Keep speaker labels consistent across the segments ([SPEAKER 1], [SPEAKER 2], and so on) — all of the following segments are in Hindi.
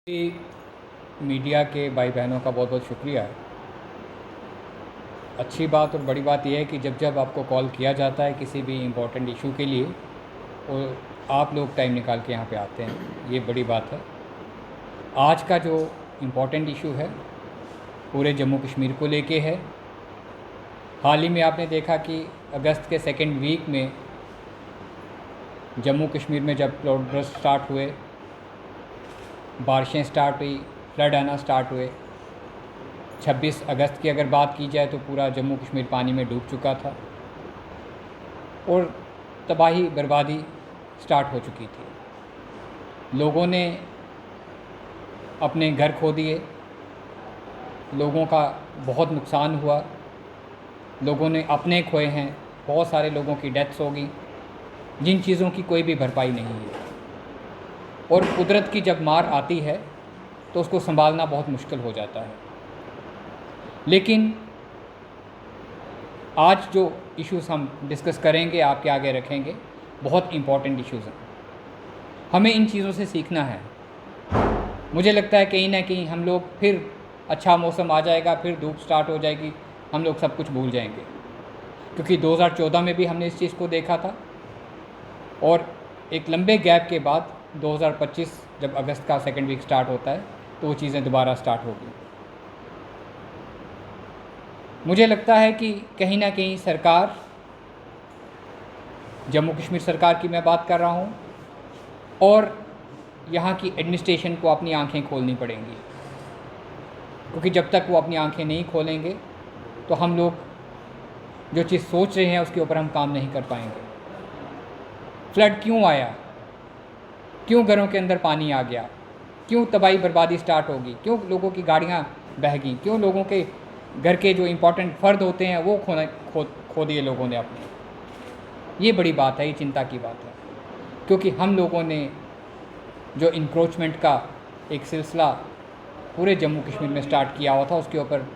[SPEAKER 1] मीडिया के भाई बहनों का बहुत बहुत शुक्रिया है। अच्छी बात और बड़ी बात यह है कि जब जब आपको कॉल किया जाता है किसी भी इम्पोर्टेंट इशू के लिए और आप लोग टाइम निकाल के यहाँ पे आते हैं, ये बड़ी बात है। आज का जो इम्पोर्टेंट इशू है पूरे जम्मू कश्मीर को लेके है। हाल ही में आपने देखा कि अगस्त के सेकेंड वीक में जम्मू कश्मीर में जब फ्लड स्टार्ट हुए, बारिशें स्टार्ट हुई, फ्लड आना स्टार्ट हुए। 26 अगस्त की अगर बात की जाए तो पूरा जम्मू कश्मीर पानी में डूब चुका था और तबाही बर्बादी स्टार्ट हो चुकी थी। लोगों ने अपने घर खो दिए, लोगों का बहुत नुकसान हुआ, लोगों ने अपने खोए हैं, बहुत सारे लोगों की डेथ्स हो गई जिन चीज़ों की कोई भी भरपाई नहीं है। और कुदरत की जब मार आती है तो उसको संभालना बहुत मुश्किल हो जाता है। लेकिन आज जो इश्यूज़ हम डिस्कस करेंगे, आपके आगे रखेंगे, बहुत इम्पॉर्टेंट इश्यूज़ हैं। हमें इन चीज़ों से सीखना है। मुझे लगता है कहीं ना कहीं हम लोग फिर अच्छा मौसम आ जाएगा, फिर धूप स्टार्ट हो जाएगी, हम लोग सब कुछ भूल जाएंगे। क्योंकि 2014 में भी हमने इस चीज़ को देखा था और एक लंबे गैप के बाद 2025 जब अगस्त का सेकेंड वीक स्टार्ट होता है तो वो चीज़ें दोबारा स्टार्ट होगी। मुझे लगता है कि कहीं ना कहीं सरकार, जम्मू कश्मीर सरकार की मैं बात कर रहा हूँ, और यहाँ की एडमिनिस्ट्रेशन को अपनी आंखें खोलनी पड़ेंगी। क्योंकि जब तक वो अपनी आंखें नहीं खोलेंगे तो हम लोग जो चीज़ सोच रहे हैं उसके ऊपर हम काम नहीं कर पाएंगे। फ्लड क्यों आया, क्यों घरों के अंदर पानी आ गया, क्यों तबाही बर्बादी स्टार्ट होगी, क्यों लोगों की गाड़ियाँ बह गई, क्यों लोगों के घर के जो इम्पोर्टेंट फ़र्द होते हैं वो खो दिए लोगों ने अपने। ये बड़ी बात है, ये चिंता की बात है। क्योंकि हम लोगों ने जो इंक्रोचमेंट का एक सिलसिला पूरे जम्मू कश्मीर में स्टार्ट किया हुआ था, उसके ऊपर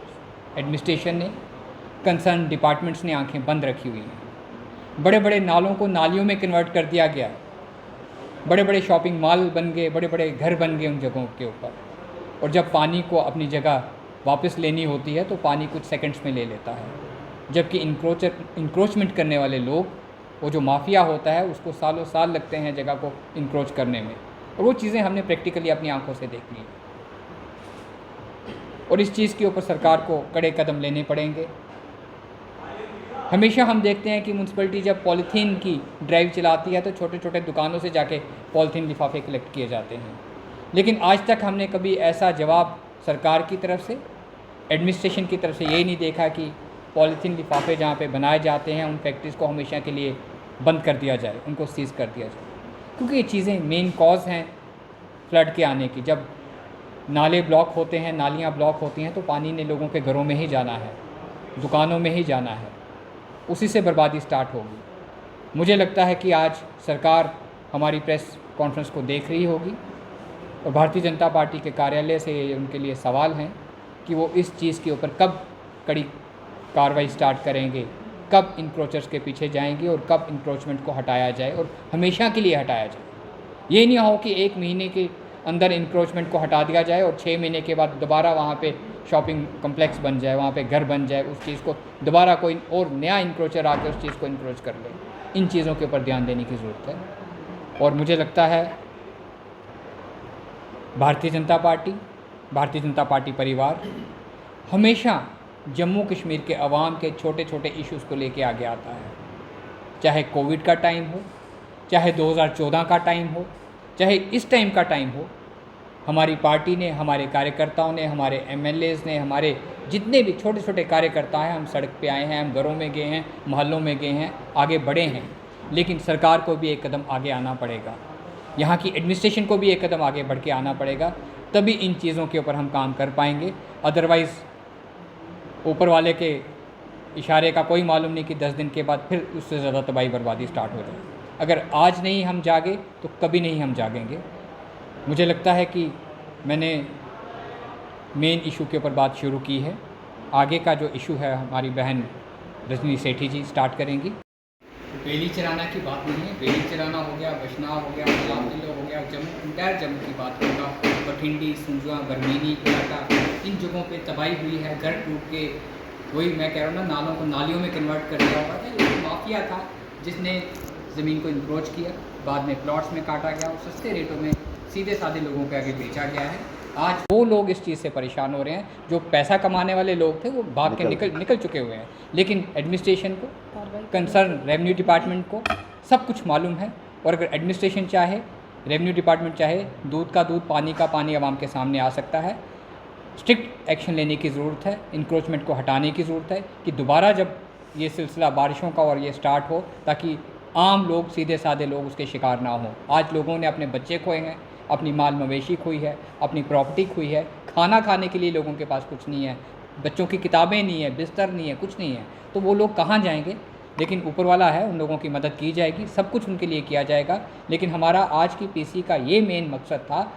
[SPEAKER 1] एडमिनिस्ट्रेशन ने, कंसर्न डिपार्टमेंट्स ने आंखें बंद रखी हुई हैं। बड़े बड़े नालों को नालियों में कन्वर्ट कर दिया गया, बड़े बड़े शॉपिंग मॉल बन गए, बड़े बड़े घर बन गए उन जगहों के ऊपर। और जब पानी को अपनी जगह वापस लेनी होती है तो पानी कुछ सेकंड्स में ले लेता है, जबकि इंक्रोचमेंट करने वाले लोग, वो जो माफिया होता है, उसको सालों साल लगते हैं जगह को इंक्रोच करने में। और वो चीज़ें हमने प्रैक्टिकली अपनी आंखों से देख ली। और इस चीज़ के ऊपर सरकार को कड़े कदम लेने पड़ेंगे। हमेशा हम देखते हैं कि म्यूनसिपैलिटी जब पॉलीथीन की ड्राइव चलाती है तो छोटे छोटे दुकानों से जाके पॉलीथीन लिफाफे कलेक्ट किए जाते हैं। लेकिन आज तक हमने कभी ऐसा जवाब सरकार की तरफ से, एडमिनिस्ट्रेशन की तरफ से यही नहीं देखा कि पॉलीथीन लिफाफे जहाँ पे बनाए जाते हैं उन फैक्ट्रीज़ को हमेशा के लिए बंद कर दिया जाए, उनको सीज़ कर दिया जाए। क्योंकि ये चीज़ें मेन कॉज हैं फ्लड के आने की। जब नाले ब्लॉक होते हैं, नालियाँ ब्लॉक होती हैं तो पानी ने लोगों के घरों में ही जाना है, दुकानों में ही जाना है, उसी से बर्बादी स्टार्ट होगी। मुझे लगता है कि आज सरकार हमारी प्रेस कॉन्फ्रेंस को देख रही होगी और भारतीय जनता पार्टी के कार्यालय से उनके लिए सवाल हैं कि वो इस चीज़ के ऊपर कब कड़ी कार्रवाई स्टार्ट करेंगे, कब इंक्रोचर्स के पीछे जाएंगे और कब इंक्रोचमेंट को हटाया जाए और हमेशा के लिए हटाया जाए। ये नहीं हो कि 1 महीने के अंदर इंक्रोचमेंट को हटा दिया जाए और 6 महीने के बाद दोबारा वहाँ पे शॉपिंग कम्प्लेक्स बन जाए, वहाँ पे घर बन जाए, उस चीज़ को दोबारा कोई और नया इंक्रोचर आकर उस चीज़ को इंक्रोच कर ले। इन चीज़ों के ऊपर ध्यान देने की ज़रूरत है। और मुझे लगता है भारतीय जनता पार्टी परिवार हमेशा जम्मू कश्मीर के अवाम के छोटे छोटे इश्यूज़ को लेके आगे आता है। चाहे कोविड का टाइम हो, चाहे 2014 का टाइम हो, चाहे इस टाइम का टाइम हो, हमारी पार्टी ने, हमारे कार्यकर्ताओं ने, हमारे एमएलएज़ ने, हमारे जितने भी छोटे छोटे कार्यकर्ता हैं, हम सड़क पे आए हैं, हम घरों में गए हैं, मोहल्लों में गए हैं, आगे बढ़े हैं। लेकिन सरकार को भी एक कदम आगे आना पड़ेगा, यहाँ की एडमिनिस्ट्रेशन को भी एक कदम आगे बढ़ के आना पड़ेगा, तभी इन चीज़ों के ऊपर हम काम कर पाएंगे। अदरवाइज़ ऊपर वाले के इशारे का कोई मालूम नहीं कि 10 दिन के बाद फिर उससे ज़्यादा तबाही बर्बादी स्टार्ट हो जाए। अगर आज नहीं हम जागे तो कभी नहीं हम जागेंगे। मुझे लगता है कि मैंने मेन इशू के ऊपर बात शुरू की है। आगे का जो इशू है हमारी बहन रजनी सेठी जी स्टार्ट करेंगी। बेली चराना की बात नहीं है। बेली चराना हो गया, बशना हो गया, लाल हो गया, जम्मू, इंटायर जम्मू की बात करूँगा। बठिंडी, सुंजुआ, बरमीनी, कोलाटा, इन जगहों पे तबाही हुई है। घर टूट के, वही मैं कह रहा हूँ ना, नालों को नालियों में कन्वर्ट कर दिया हुआ था। ये माफिया था जिसने ज़मीन को इंक्रोच किया, बाद में प्लॉट्स में काटा गया और सस्ते रेटों में सीधे साधे लोगों के आगे बेचा गया है। आज वो लोग इस चीज़ से परेशान हो रहे हैं, जो पैसा कमाने वाले लोग थे वो भाग के निकल चुके हुए हैं। लेकिन एडमिनिस्ट्रेशन को, कंसर्न रेवेन्यू डिपार्टमेंट को सब कुछ मालूम है। और अगर एडमिनिस्ट्रेशन चाहे, रेवेन्यू डिपार्टमेंट चाहे, दूध का दूध, पानी का पानी आवाम के सामने आ सकता है। स्ट्रिक्ट एक्शन लेने की ज़रूरत है, इंक्रोचमेंट को हटाने की ज़रूरत है कि दोबारा जब ये सिलसिला बारिशों का और ये स्टार्ट हो, ताकि आम लोग, सीधे साधे लोग उसके शिकार ना हों। आज लोगों ने अपने बच्चे खोए हैं, अपनी माल मवेशी खोई है, अपनी प्रॉपर्टी खोई है, खाना खाने के लिए लोगों के पास कुछ नहीं है, बच्चों की किताबें नहीं है, बिस्तर नहीं है, कुछ नहीं है। तो वो लोग कहाँ जाएंगे? लेकिन ऊपर वाला है, उन लोगों की मदद की जाएगी, सब कुछ उनके लिए किया जाएगा। लेकिन हमारा आज की पीसी का ये मेन मकसद था,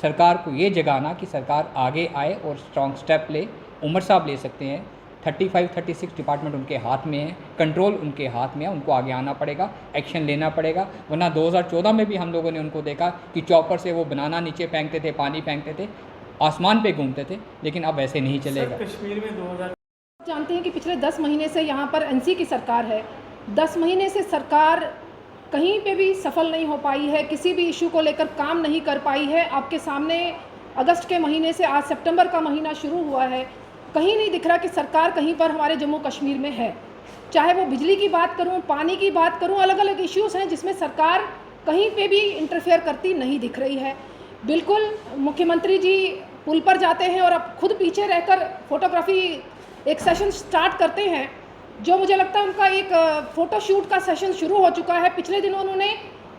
[SPEAKER 1] सरकार को ये जगाना कि सरकार आगे आए और स्ट्रॉन्ग स्टेप ले। उमर साहब ले सकते हैं, 35-36 डिपार्टमेंट उनके हाथ में है, कंट्रोल उनके हाथ में है, उनको आगे आना पड़ेगा, एक्शन लेना पड़ेगा। वरना 2014 में भी हम लोगों ने उनको देखा कि चॉपर से वो बनाना नीचे फेंकते थे, पानी फेंकते थे, आसमान पे घूमते थे। लेकिन अब ऐसे नहीं चलेगा।
[SPEAKER 2] कश्मीर में 2000 जानते हैं कि पिछले 10 महीने से यहाँ पर एनसी की सरकार है। 10 महीने से सरकार कहीं पे भी सफल नहीं हो पाई है, किसी भी इशू को लेकर काम नहीं कर पाई है। आपके सामने अगस्त के महीने से आज सितंबर का महीना शुरू हुआ है, कहीं नहीं दिख रहा कि सरकार कहीं पर हमारे जम्मू कश्मीर में है। चाहे वो बिजली की बात करूं, पानी की बात करूं, अलग अलग इश्यूज़ हैं जिसमें सरकार कहीं पे भी इंटरफेयर करती नहीं दिख रही है। बिल्कुल मुख्यमंत्री जी पुल पर जाते हैं और अब खुद पीछे रहकर फोटोग्राफी एक सेशन स्टार्ट करते हैं, जो मुझे लगता है उनका एक फ़ोटोशूट का सेशन शुरू हो चुका है। पिछले दिनों उन्होंने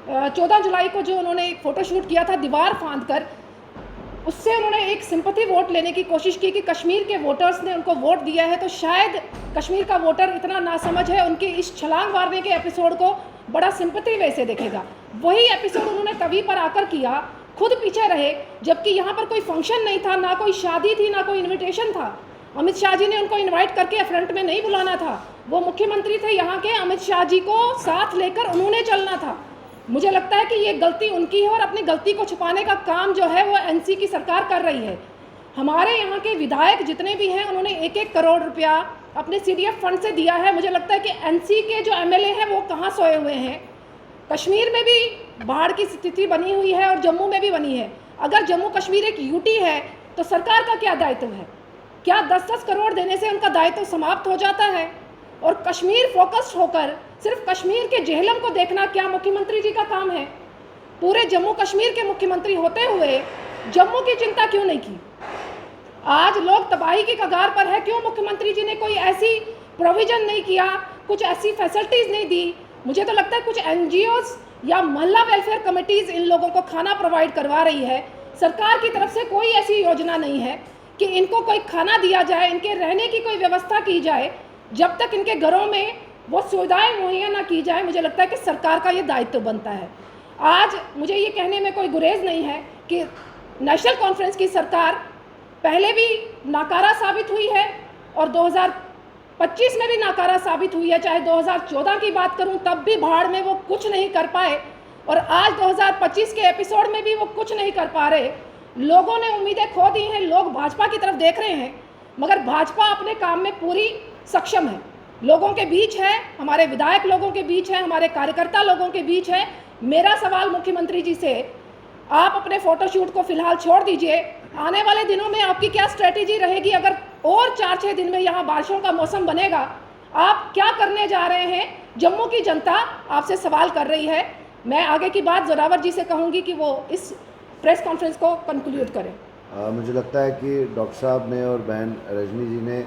[SPEAKER 2] 14 जुलाई को जो उन्होंने एक फ़ोटोशूट किया था दीवार फांद कर, उससे उन्होंने एक सिंपैथी वोट लेने की कोशिश की कि कश्मीर के वोटर्स ने उनको वोट दिया है, तो शायद कश्मीर का वोटर इतना नासमझ है, उनके इस छलांग मारने के एपिसोड को बड़ा सिंपैथी वे से देखेगा। वही एपिसोड उन्होंने तभी पर आकर किया, खुद पीछे रहे, जबकि यहाँ पर कोई फंक्शन नहीं था, ना कोई शादी थी, ना कोई इन्विटेशन था। अमित शाह जी ने उनको इनवाइट करके फ्रंट में नहीं बुलाना था, वो मुख्यमंत्री थे यहाँ के, अमित शाह जी को साथ लेकर उन्होंने चलना था। मुझे लगता है कि ये गलती उनकी है और अपनी गलती को छुपाने का काम जो है वो एनसी की सरकार कर रही है। हमारे यहाँ के विधायक जितने भी हैं उन्होंने 1-1 करोड़ रुपया अपने सीडीएफ फंड से दिया है। मुझे लगता है कि एनसी के जो एमएलए हैं वो कहाँ सोए हुए हैं। कश्मीर में भी बाढ़ की स्थिति बनी हुई है और जम्मू में भी बनी है। अगर जम्मू कश्मीर एक यूटी है तो सरकार का क्या दायित्व है? क्या 10-10 करोड़ देने से उनका दायित्व समाप्त हो जाता है? और कश्मीर फोकस्ड होकर सिर्फ कश्मीर के जेहलम को देखना क्या मुख्यमंत्री जी का काम है? पूरे जम्मू कश्मीर के मुख्यमंत्री होते हुए जम्मू की चिंता क्यों नहीं की? आज लोग तबाही की कगार पर है, क्यों मुख्यमंत्री जी ने कोई ऐसी प्रोविजन नहीं किया, कुछ ऐसी फैसिलिटीज़ नहीं दी? मुझे तो लगता है कुछ एनजीओज या मोहल्ला वेलफेयर कमेटीज़ इन लोगों को खाना प्रोवाइड करवा रही है। सरकार की तरफ से कोई ऐसी योजना नहीं है कि इनको कोई खाना दिया जाए, इनके रहने की कोई व्यवस्था की जाए। जब तक इनके घरों में वो सुविधाएं मुहैया ना की जाए, मुझे लगता है कि सरकार का ये दायित्व बनता है। आज मुझे ये कहने में कोई गुरेज नहीं है कि नेशनल कॉन्फ्रेंस की सरकार पहले भी नाकारा साबित हुई है और 2025 में भी नाकारा साबित हुई है। चाहे 2014 की बात करूं तब भी बाढ़ में वो कुछ नहीं कर पाए और आज 2025 के एपिसोड में भी वो कुछ नहीं कर पा रहे। लोगों ने उम्मीदें खो दी हैं, लोग भाजपा की तरफ देख रहे हैं, मगर भाजपा अपने काम में पूरी सक्षम है, लोगों के बीच है, हमारे विधायक लोगों के बीच है, हमारे कार्यकर्ता लोगों के बीच है। मेरा सवाल मुख्यमंत्री जी से, आप अपने फोटोशूट को फिलहाल छोड़ दीजिए, आने वाले दिनों में आपकी क्या स्ट्रेटेजी रहेगी? अगर और 4-6 दिन में यहाँ बारिशों का मौसम बनेगा, आप क्या करने जा रहे हैं? जम्मू की जनता आपसे सवाल कर रही है। मैं आगे की बात जोरावर जी से कहूँगी कि वो इस प्रेस कॉन्फ्रेंस को कंक्लूड करें।
[SPEAKER 3] मुझे लगता है कि डॉक्टर साहब ने और बहन रजनी जी ने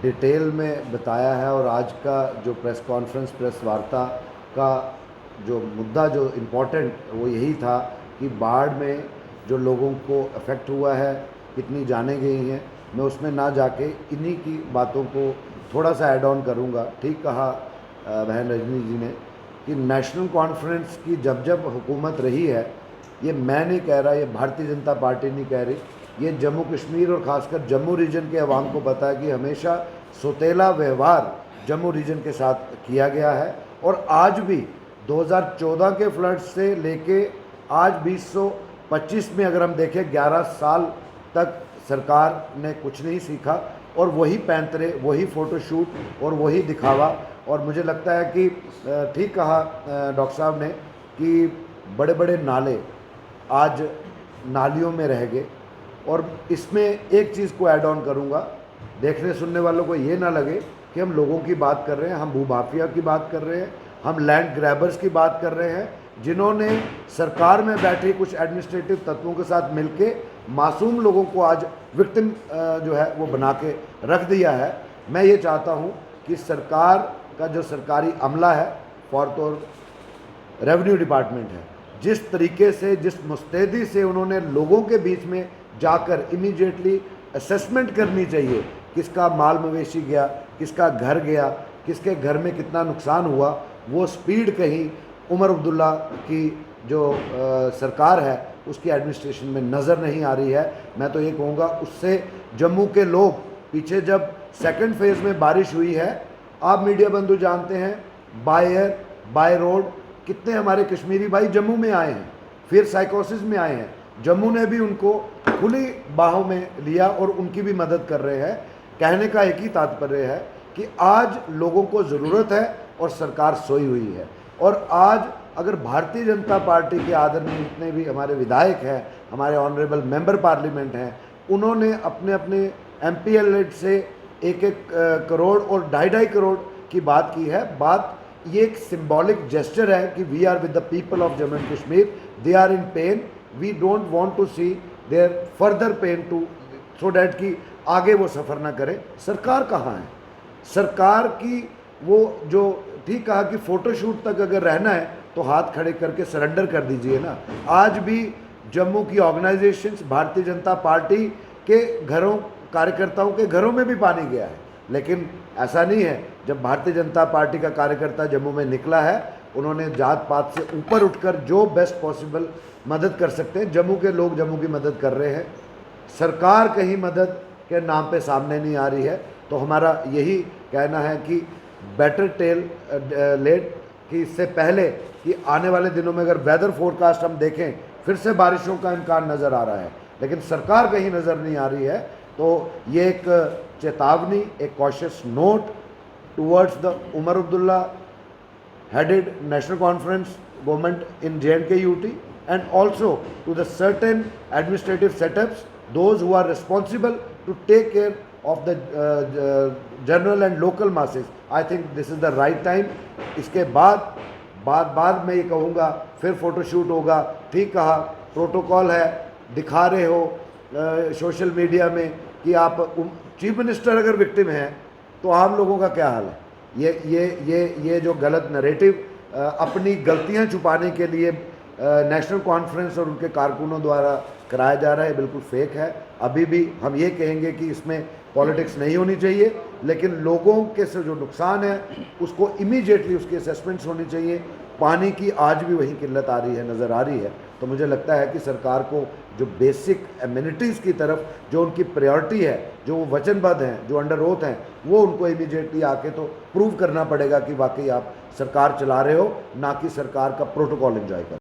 [SPEAKER 3] डिटेल में बताया है और आज का जो प्रेस कॉन्फ्रेंस, प्रेस वार्ता का जो मुद्दा जो इम्पोर्टेंट वो यही था कि बाढ़ में जो लोगों को अफेक्ट हुआ है, कितनी जानें गई हैं। मैं उसमें ना जाके इन्हीं की बातों को थोड़ा सा ऐड ऑन करूँगा। ठीक कहा बहन रजनी जी ने कि नेशनल कॉन्फ्रेंस की जब जब हुकूमत रही है, ये मैं नहीं कह रहा, ये भारतीय जनता पार्टी नहीं कह रही, ये जम्मू कश्मीर और ख़ासकर जम्मू रीजन के अवाम को पता है कि हमेशा सौतेला व्यवहार जम्मू रीजन के साथ किया गया है और आज भी 2014 के फ्लड से लेके आज 2025 में अगर हम देखें 11 साल तक सरकार ने कुछ नहीं सीखा और वही पैंतरे, वही फ़ोटोशूट और वही दिखावा। और मुझे लगता है कि ठीक कहा डॉक्टर साहब ने कि बड़े बड़े नाले आज नालियों में रह गए। और इसमें एक चीज़ को ऐड ऑन करूँगा, देखने सुनने वालों को ये ना लगे कि हम लोगों की बात कर रहे हैं, हम भूमाफिया की बात कर रहे हैं, हम लैंड ग्रैबर्स की बात कर रहे हैं, जिन्होंने सरकार में बैठे कुछ एडमिनिस्ट्रेटिव तत्वों के साथ मिलके मासूम लोगों को आज विक्टिम जो है वो बना के रख दिया है। मैं ये चाहता हूँ कि सरकार का जो सरकारी अमला है, फॉर रेवेन्यू डिपार्टमेंट है, जिस तरीके से, जिस मुस्तैदी से उन्होंने लोगों के बीच में जाकर इमीडिएटली असेसमेंट करनी चाहिए, किसका माल मवेशी गया, किसका घर गया, किसके घर में कितना नुकसान हुआ, वो स्पीड कहीं उमर अब्दुल्ला की जो सरकार है उसकी एडमिनिस्ट्रेशन में नज़र नहीं आ रही है। मैं तो ये कहूँगा उससे जम्मू के लोग, पीछे जब सेकंड फेज़ में बारिश हुई है, आप मीडिया बंधु जानते हैं, बाय एयर बाय रोड कितने हमारे कश्मीरी भाई जम्मू में आए हैं, फिर साइकोसिस में आए हैं। जम्मू ने भी उनको खुली बाहों में लिया और उनकी भी मदद कर रहे हैं। कहने का एक ही तात्पर्य है कि आज लोगों को ज़रूरत है और सरकार सोई हुई है। और आज अगर भारतीय जनता पार्टी के आदरणीय जितने भी हमारे विधायक हैं, हमारे ऑनरेबल मेंबर पार्लियामेंट हैं, उन्होंने अपने अपने MPLA से 1-1 करोड़ और 2.5 करोड़ की बात की है। बात ये एक सिंबॉलिक जेस्चर है कि we are with the people of Jammu and Kashmir, they are in pain, we don't want to see their further pain to so that कि आगे वो सफ़र ना करें। सरकार कहाँ है? सरकार की वो जो ठीक कहा कि फ़ोटोशूट तक अगर रहना है तो हाथ खड़े करके सरेंडर कर दीजिए ना। आज भी जम्मू की ऑर्गेनाइजेशंस, भारतीय जनता पार्टी के घरों, कार्यकर्ताओं के घरों में भी पानी गया है, लेकिन ऐसा नहीं है। जब भारतीय जनता पार्टी का कार्यकर्ता जम्मू में निकला है, उन्होंने जात पात से ऊपर उठकर जो बेस्ट पॉसिबल मदद कर सकते हैं, जम्मू के लोग जम्मू की मदद कर रहे हैं। सरकार कहीं मदद के नाम पे सामने नहीं आ रही है। तो हमारा यही कहना है कि बेटर टेल लेट, कि इससे पहले कि आने वाले दिनों में अगर वेदर फोरकास्ट हम देखें, फिर से बारिशों का इम्कान नज़र आ रहा है, लेकिन सरकार कहीं नज़र नहीं आ रही है। तो ये एक चेतावनी, एक cautious note towards the Omar Abdullah headed national conference government in J&K UT, and also to the certain administrative setups, those who are responsible to take care of the general and local masses. I think this is the right time. इसके बाद मैं ये कहूँगा, फिर फोटोशूट होगा, ठीक कहा, प्रोटोकॉल है, दिखा रहे हो सोशल मीडिया में कि आप चीफ मिनिस्टर अगर विक्टिम हैं तो आम लोगों का क्या हाल है। ये जो गलत नैरेटिव अपनी गलतियां छुपाने के लिए नेशनल कॉन्फ्रेंस और उनके कारकुनों द्वारा कराया जा रहा है, बिल्कुल फेक है। अभी भी हम ये कहेंगे कि इसमें पॉलिटिक्स नहीं होनी चाहिए, लेकिन लोगों के से जो नुकसान है उसको इमीडिएटली उसकी असेसमेंट्स होनी चाहिए। पानी की आज भी वही किल्लत आ रही है, नज़र आ रही है। तो मुझे लगता है कि सरकार को जो बेसिक एमिनिटीज़ की तरफ जो उनकी प्रायोरिटी है, जो वो वचनबद्ध हैं, जो अंडर ओथ हैं, वो उनको इमीडिएटली आके तो प्रूव करना पड़ेगा कि वाकई आप सरकार चला रहे हो, ना कि सरकार का प्रोटोकॉल एंजॉय कर।